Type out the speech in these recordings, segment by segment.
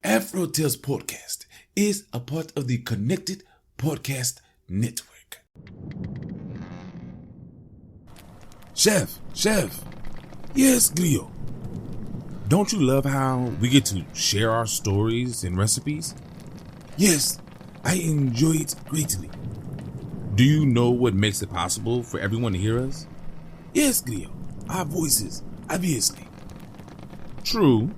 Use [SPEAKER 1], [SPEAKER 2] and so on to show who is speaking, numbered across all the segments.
[SPEAKER 1] AfroTales Podcast is a part of the Connected Podcast Network. Chef. Yes, Glio. Don't you love how we get to share our stories and recipes? Yes, I enjoy it greatly. Do you know what makes it possible for everyone to hear us? Yes, Glio. Our voices, obviously. True,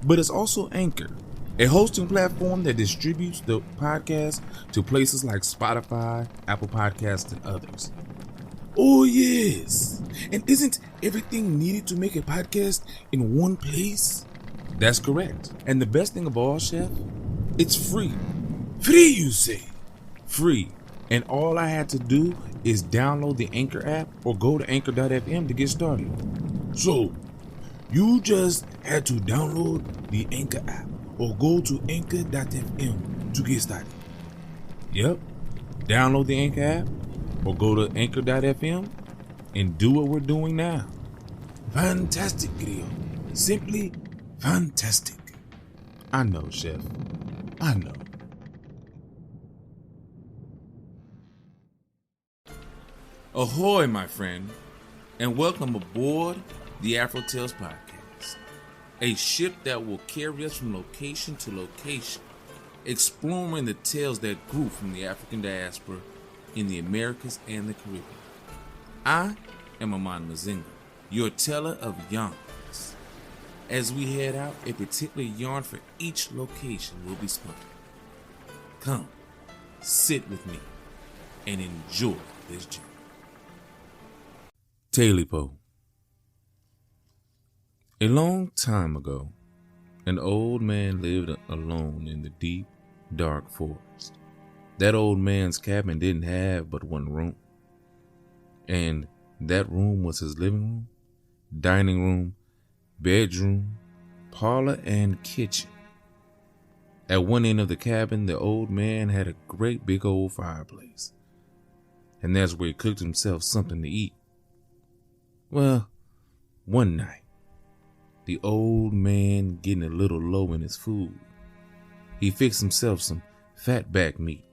[SPEAKER 1] but it's also Anchor, a hosting platform that distributes the podcast to places like Spotify, Apple Podcasts, and others. Oh, yes. And isn't everything needed to make a podcast in one place? That's correct. And the best thing of all, Chef, it's free. Free, you say? Free. And all I had to do is download the Anchor app or go to anchor.fm to get started. So, you just had to download the Anchor app or go to anchor.fm to get started. Yep. Download the Anchor app or go to anchor.fm and do what we're doing now. Fantastic, Grio. Simply fantastic. I know, Chef. I know. Ahoy, my friend, and welcome aboard the AfroTales Podcast, a ship that will carry us from location to location, exploring the tales that grew from the African diaspora in the Americas and the Caribbean. I am Amon Mazinga, your teller of yarns. As we head out, a particular yarn for each location will be spun. Come, sit with me, and enjoy this journey. Taily Po. A long time ago, an old man lived alone in the deep, dark forest. That old man's cabin didn't have but one room, and that room was his living room, dining room, bedroom, parlor, and kitchen. At one end of the cabin, the old man had a great big old fireplace, and that's where he cooked himself something to eat. Well, one night, the old man getting a little low in his food, he fixed himself some fatback meat,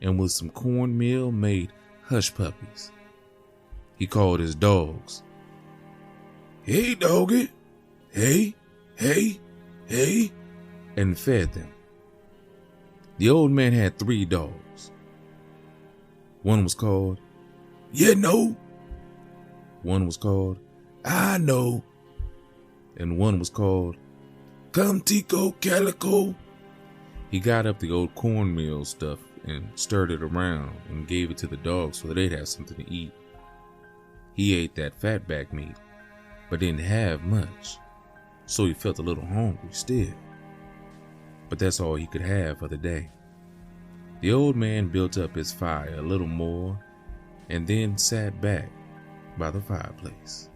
[SPEAKER 1] and with some cornmeal made hush puppies. He called his dogs. Hey, doggy. Hey, and fed them. The old man had 3 dogs. One was called, "You know." One was called, "I know." And one was called, "Come Tico Calico." He got up the old cornmeal stuff and stirred it around and gave it to the dogs so they'd have something to eat. He ate that fatback meat, but didn't have much, so he felt a little hungry still. But that's all he could have for the day. The old man built up his fire a little more and then sat back by the fireplace.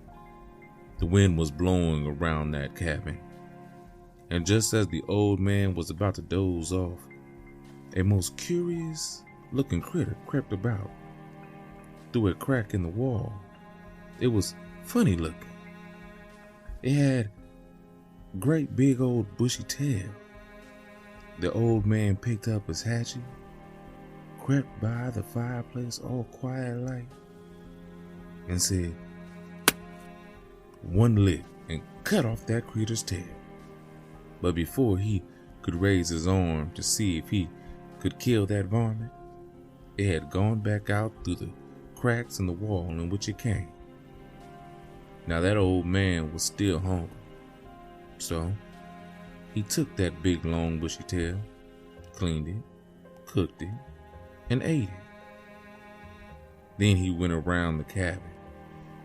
[SPEAKER 1] The wind was blowing around that cabin, and just as the old man was about to doze off, a most curious looking critter crept about through a crack in the wall. It was funny looking. It had great big old bushy tail. The old man picked up his hatchet, crept by the fireplace all quiet like, and said one lick and cut off that creature's tail. But before he could raise his arm to see if he could kill that varmint, it had gone back out through the cracks in the wall in which it came. Now that old man was still hungry, so he took that big long bushy tail, cleaned it, cooked it, and ate it. Then he went around the cabin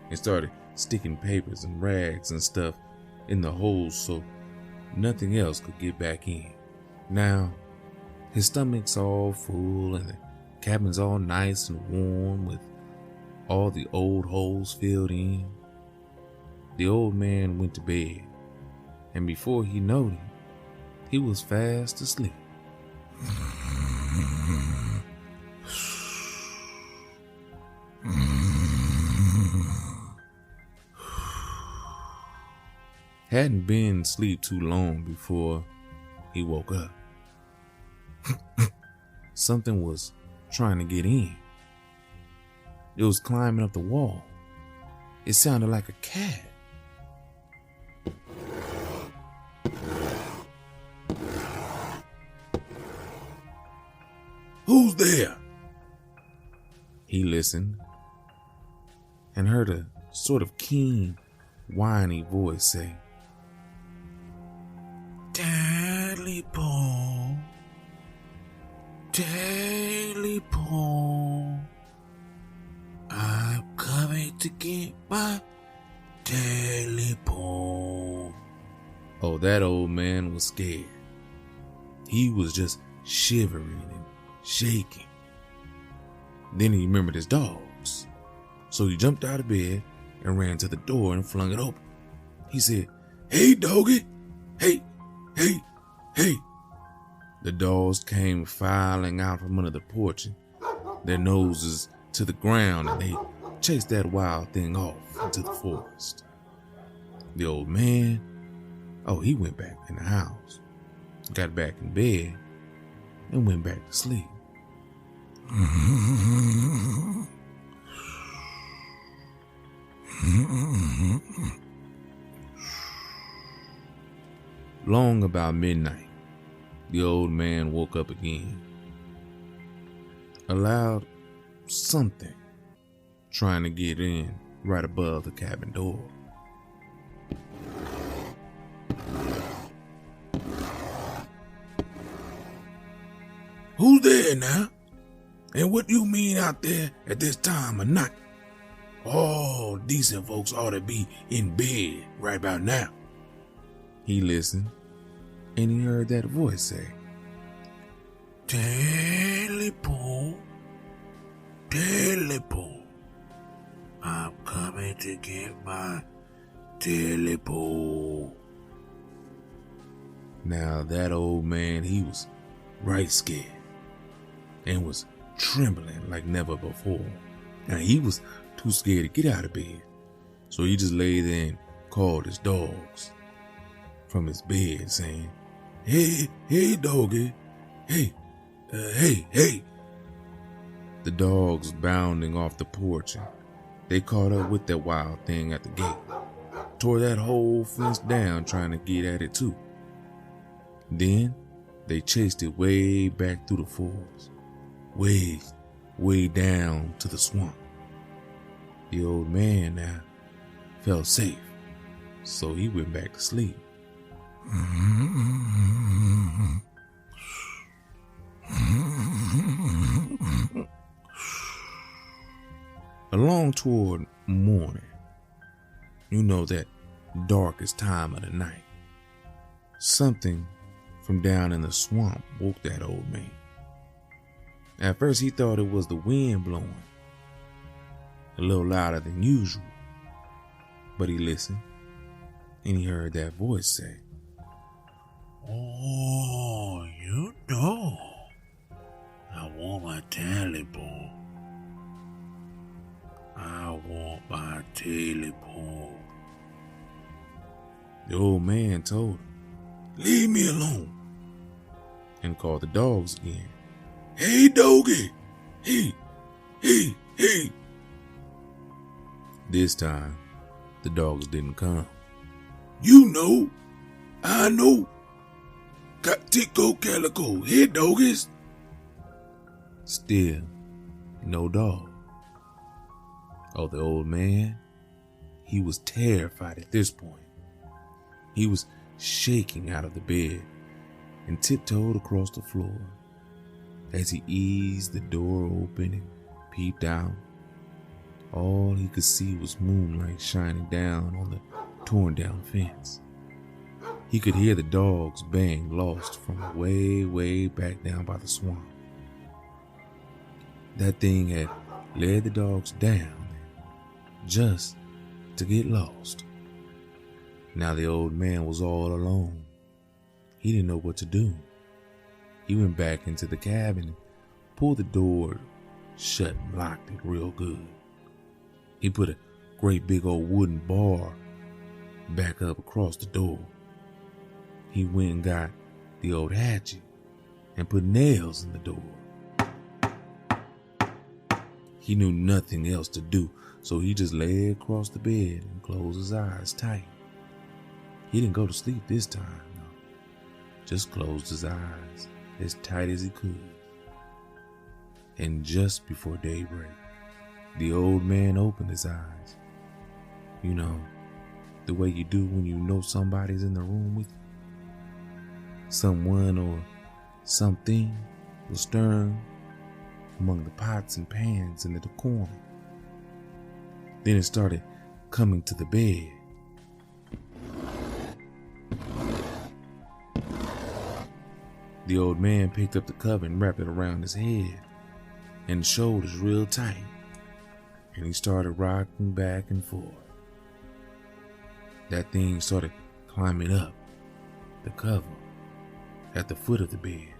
[SPEAKER 1] and started sticking papers and rags and stuff in the holes so nothing else could get back in. Now, his stomach's all full and the cabin's all nice and warm with all the old holes filled in. The old man went to bed, and before he noticed, he was fast asleep. Hadn't been asleep too long before he woke up. Something was trying to get in. It was climbing up the wall. It sounded like a cat. Who's there? He listened and heard a sort of keen, whiny voice say, Taily Po, Taily Po, I'm coming to get my Taily Po. Oh, that old man was scared. He was just shivering and shaking. Then he remembered his dogs. So he jumped out of bed and ran to the door and flung it open. He said, Hey, doggy. Hey, hey, hey. The dogs came filing out from under the porch, and their noses to the ground, and they chased that wild thing off into the forest. The old man, he went back in the house, got back in bed, and went back to sleep. Long about midnight, the old man woke up again. A loud something trying to get in right above the cabin door. Who's there now? And what do you mean out there at this time of night? All decent folks ought to be in bed right about now. He listened, and he heard that voice say, Taily Po, Taily Po, I'm coming to get my Taily Po. Now that old man, he was right scared and was trembling like never before. Now he was too scared to get out of bed, so he just lay there and called his dogs from his bed, saying, Hey, hey, doggy, hey, hey. The dogs bounding off the porch, and they caught up with that wild thing at the gate, tore that whole fence down trying to get at it too. Then they chased it way back through the forest, way down to the swamp. The old man now felt safe, so he went back to sleep. Along toward morning, you know, that darkest time of the night, something from down in the swamp woke that old man. At first he thought it was the wind blowing, a little louder than usual, but he listened and he heard that voice say, Oh, you know, I want my Taily Po. I want my Taily Po. The old man told him, Leave me alone, and called the dogs again. Hey, doggy, hey. This time, the dogs didn't come. You know, I know. Tico Calico, hey, doggies. Still, no dog. Oh, the old man, he was terrified at this point. He was shaking out of the bed and tiptoed across the floor. As he eased the door open and peeped out, all he could see was moonlight shining down on the torn down fence. He could hear the dogs baying lost from way back down by the swamp. That thing had led the dogs down just to get lost. Now the old man was all alone. He didn't know what to do. He went back into the cabin and pulled the door shut and locked it real good. He put a great big old wooden bar back up across the door. He went and got the old hatchet and put nails in the door. He knew nothing else to do, so he just lay across the bed and closed his eyes tight. He didn't go to sleep this time, no. Just closed his eyes as tight as he could. And just before daybreak, the old man opened his eyes. You know, the way you do when you know somebody's in the room with you. Someone or something was stirring among the pots and pans in the corner. Then it started coming to the bed. The old man picked up the cover and wrapped it around his head and shoulders real tight, and he started rocking back and forth. That thing started climbing up the cover at the foot of the bed.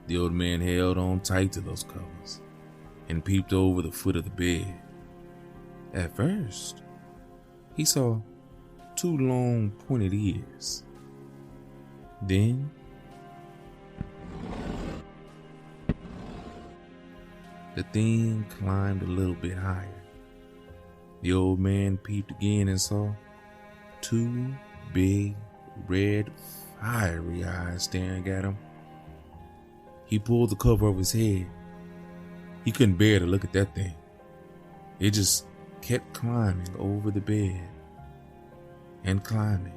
[SPEAKER 1] The old man held on tight to those covers and peeped over the foot of the bed. At first, he saw 2 long pointed ears. Then, the thing climbed a little bit higher. The old man peeped again and saw 2 big, red, fiery eyes staring at him. He pulled the cover over his head. He couldn't bear to look at that thing. It just kept climbing over the bed and climbing.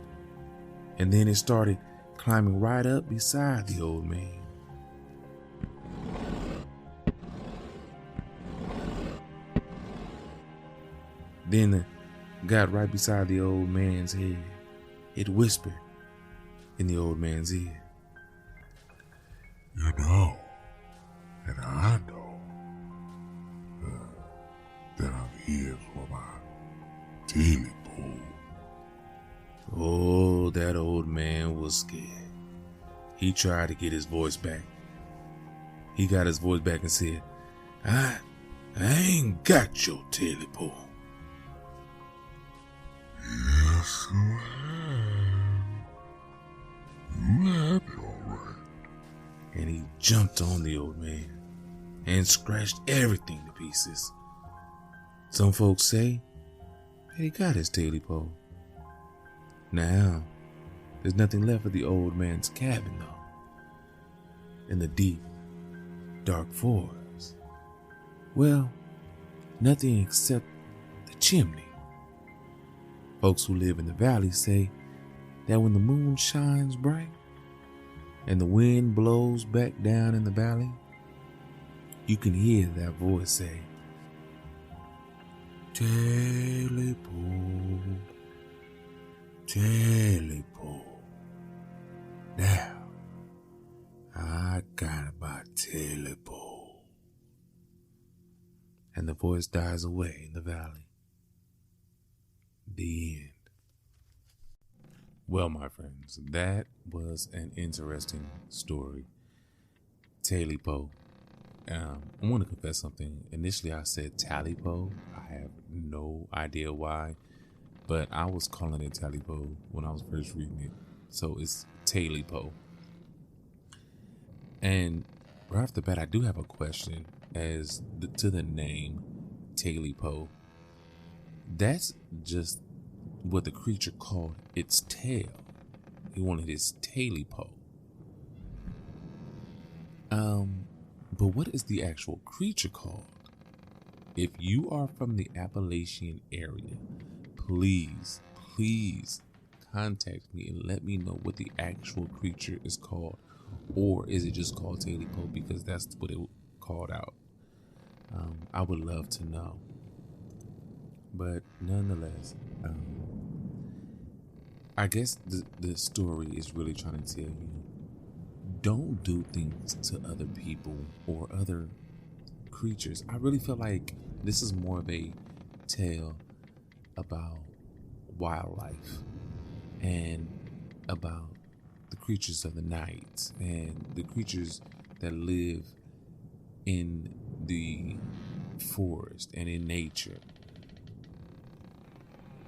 [SPEAKER 1] And then it started climbing right up beside the old man. Then it got right beside the old man's head. It whispered in the old man's ear.
[SPEAKER 2] You know, and I know, that I'm here for my Taily Po.
[SPEAKER 1] Oh, that old man was scared. He tried to get his voice back. He got his voice back and said, I ain't got your Taily Po.
[SPEAKER 2] Yes, you have. You have it all right.
[SPEAKER 1] And he jumped on the old man and scratched everything to pieces. Some folks say that he got his Taily Po. Now, there's nothing left of the old man's cabin, though. In the deep, dark forest. Well, nothing except the chimney. Folks who live in the valley say that when the moon shines bright and the wind blows back down in the valley, you can hear that voice say, Taily Po, Taily Po. Now, I got my Taily Po. And the voice dies away in the valley. The end. Well, my friends, that was an interesting story. Taily Po. I want to confess something. Initially, I said Taily Po. I have no idea why, but I was calling it Taily Po when I was first reading it. So it's Taily Po. And right off the bat, I do have a question to the name Taily Po. That's just what the creature called its tail. He wanted his Taily Po. But what is the actual creature called? If you are from the Appalachian area, please contact me and let me know what the actual creature is called. Or is it just called Taily Po because that's what it called out? I would love to know. But nonetheless, I guess the story is really trying to tell you, don't do things to other people or other creatures. I really feel like this is more of a tale about wildlife and about the creatures of the night and the creatures that live in the forest and in nature.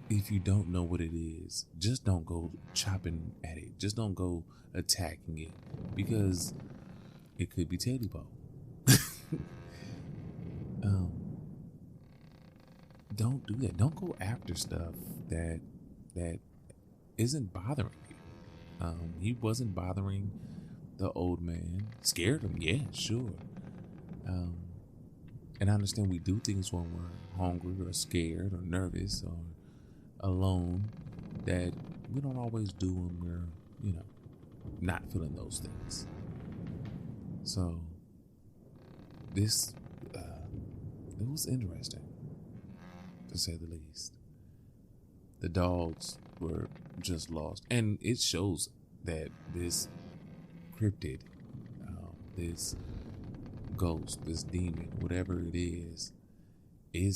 [SPEAKER 1] if you don't know what it is, just don't go chopping at it. Just don't go attacking it, because it could be Taily Po. Don't do that. Don't go after stuff that isn't bothering you. He wasn't bothering the old man. Scared him, yeah, sure. And I understand we do things when we're hungry or scared or nervous or alone that we don't always do when we're, not feeling those things. So this, it was interesting, to say the least. The dogs were just lost, and it shows that this cryptid, this ghost, this demon, whatever it is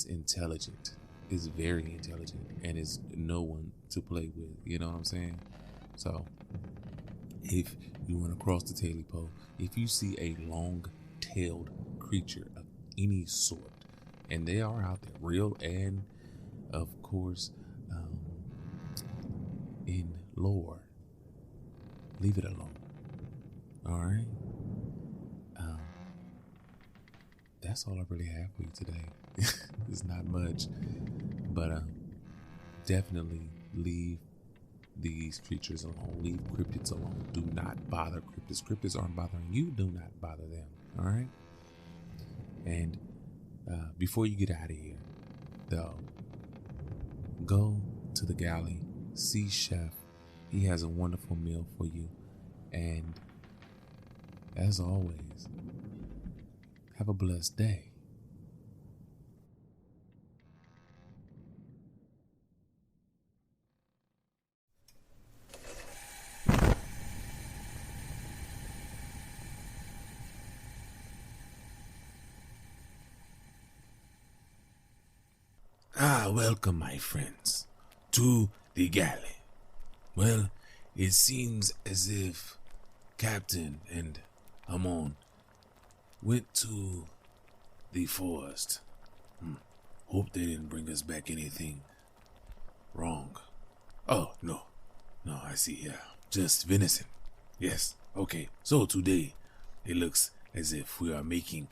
[SPEAKER 1] intelligent, is very intelligent, and is no one to play with. You know what I'm saying? So if you run across the Taily Po, if you see a long-tailed creature of any sort, and they are out there, real and of course in lore, leave it alone. All right. That's all I really have for you today. It's not much, but definitely leave these creatures alone. Leave cryptids alone. Do not bother cryptids. Cryptids aren't bothering you. Do not bother them. All right. And before you get out of here, though, go to the Galley, see Chef. He has a wonderful meal for you. And as always, have a blessed day. Welcome, my friends, to the Galley. Well, it seems as if Captain and Amon went to the forest. Hope they didn't bring us back anything wrong. Oh, no, I see here. Just venison. Yes, okay. So today, it looks as if we are making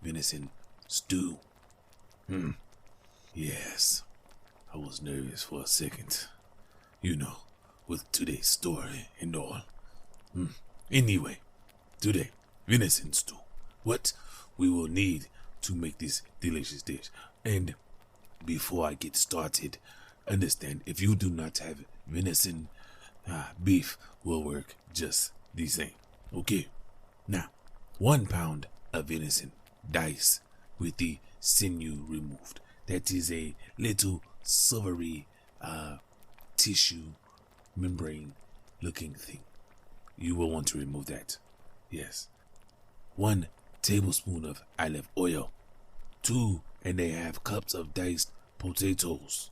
[SPEAKER 1] venison stew. Yes, I was nervous for a second. With today's story and all. Anyway, today, venison stew. What we will need to make this delicious dish. And before I get started, understand, if you do not have venison, beef will work just the same. Okay? Now, 1 pound of venison, dice with the sinew removed. That is a little silvery tissue membrane looking thing. You will want to remove that. Yes. 1 tablespoon of olive oil. 2.5 cups of diced potatoes.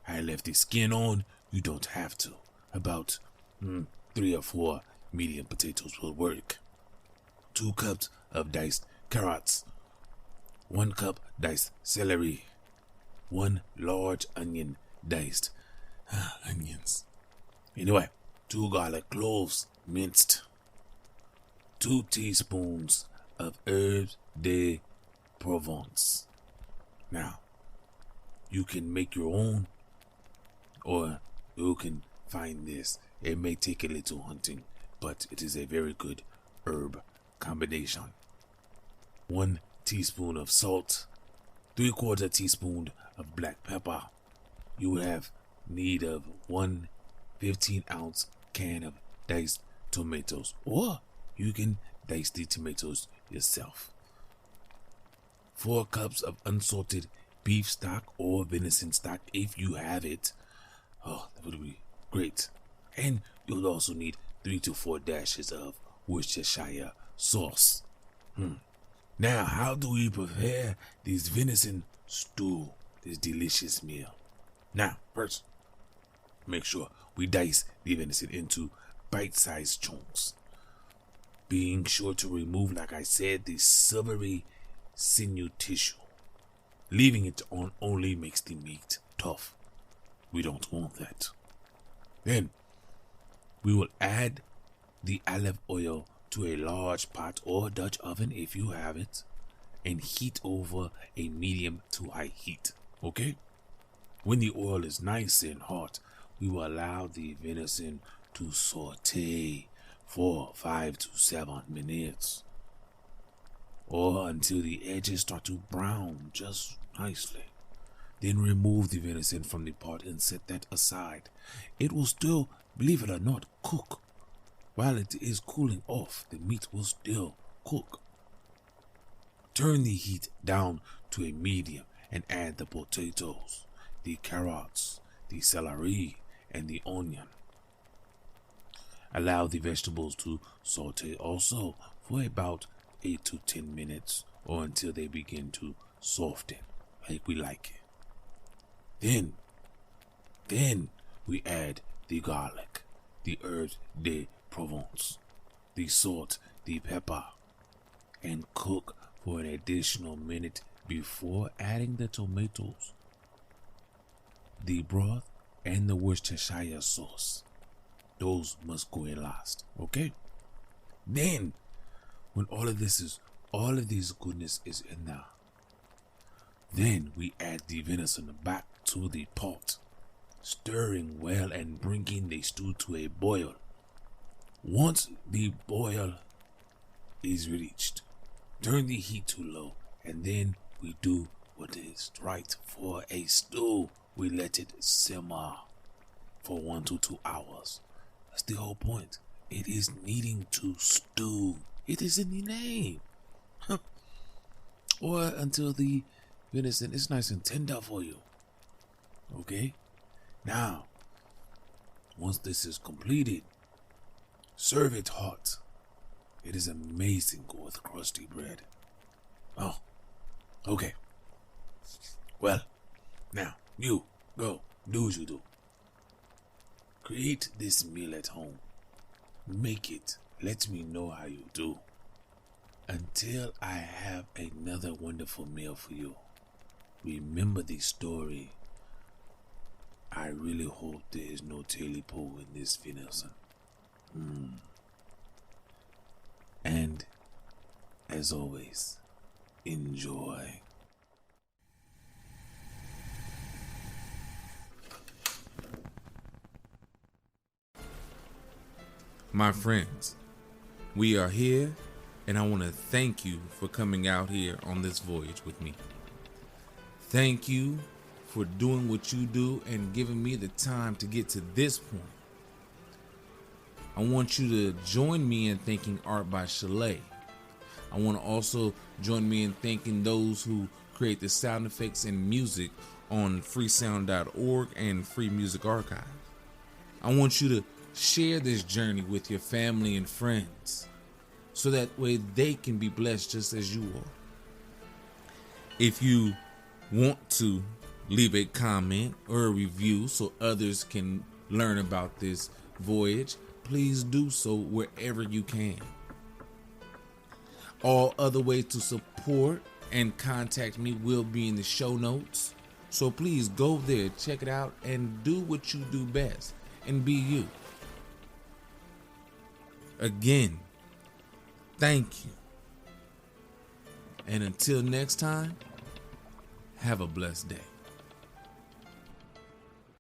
[SPEAKER 1] I left the skin on. You don't have to. About 3 or 4 medium potatoes will work. 2 cups of diced carrots. 1 cup diced celery. 1 large onion diced. Onions. Anyway, 2 garlic cloves minced. 2 teaspoons of herbes de Provence. Now, you can make your own, or you can find this. It may take a little hunting, but it is a very good herb combination. 1 teaspoon of salt. 3/4 teaspoon of black pepper. You will have need of 1 15-ounce can of diced tomatoes, or you can dice the tomatoes yourself. 4 cups of unsalted beef stock or venison stock if you have it. Oh, that would be great. And you'll also need 3 to 4 dashes of Worcestershire sauce. Now, how do we prepare this venison stew, this delicious meal? Now, first, make sure we dice the venison into bite-sized chunks. Being sure to remove, like I said, the silvery sinew tissue. Leaving it on only makes the meat tough. We don't want that. Then we will add the olive oil to a large pot or Dutch oven if you have it, and heat over a medium to high heat. Okay? When the oil is nice and hot, we will allow the venison to saute for 5 to 7 minutes, or until the edges start to brown just nicely. Then remove the venison from the pot and set that aside. It will still, believe it or not, cook. While it is cooling off, the meat will still cook. Turn the heat down to a medium and add the potatoes, the carrots, the celery, and the onion. Allow the vegetables to saute also for about 8 to 10 minutes, or until they begin to soften like we like it. Then we add the garlic, the herbes de Provence, the salt, the pepper, and cook for an additional minute before adding the tomatoes, the broth, and the Worcestershire sauce. Those must go in last, okay? Then, when all of this goodness is in there, then we add the venison back to the pot, stirring well and bringing the stew to a boil. Once the boil is reached, turn the heat to low, and then we do what is right for a stew. We let it simmer for 1 to 2 hours. That's the whole point. It is needing to stew. It is in the name. Or until the venison is nice and tender for you. Okay? Now, once this is completed, serve it hot. It is amazing with crusty bread. Oh, okay. Well, now, you go do what you do. Create this meal at home. Make it. Let me know how you do. Until I have another wonderful meal for you. Remember the story. I really hope there is no Taily Po in this venison. And, as always, enjoy. My friends, we are here, and I want to thank you for coming out here on this voyage with me. Thank you for doing what you do and giving me the time to get to this point. I want you to join me in thanking Art by Chalet. I want to also join me in thanking those who create the sound effects and music on freesound.org and Free Music Archive. I want you to share this journey with your family and friends, so that way they can be blessed just as you are. If you want to leave a comment or a review so others can learn about this voyage, please do so wherever you can. All other ways to support and contact me will be in the show notes. So please go there, check it out, and do what you do best and be you. Again, thank you. And until next time, have a blessed day.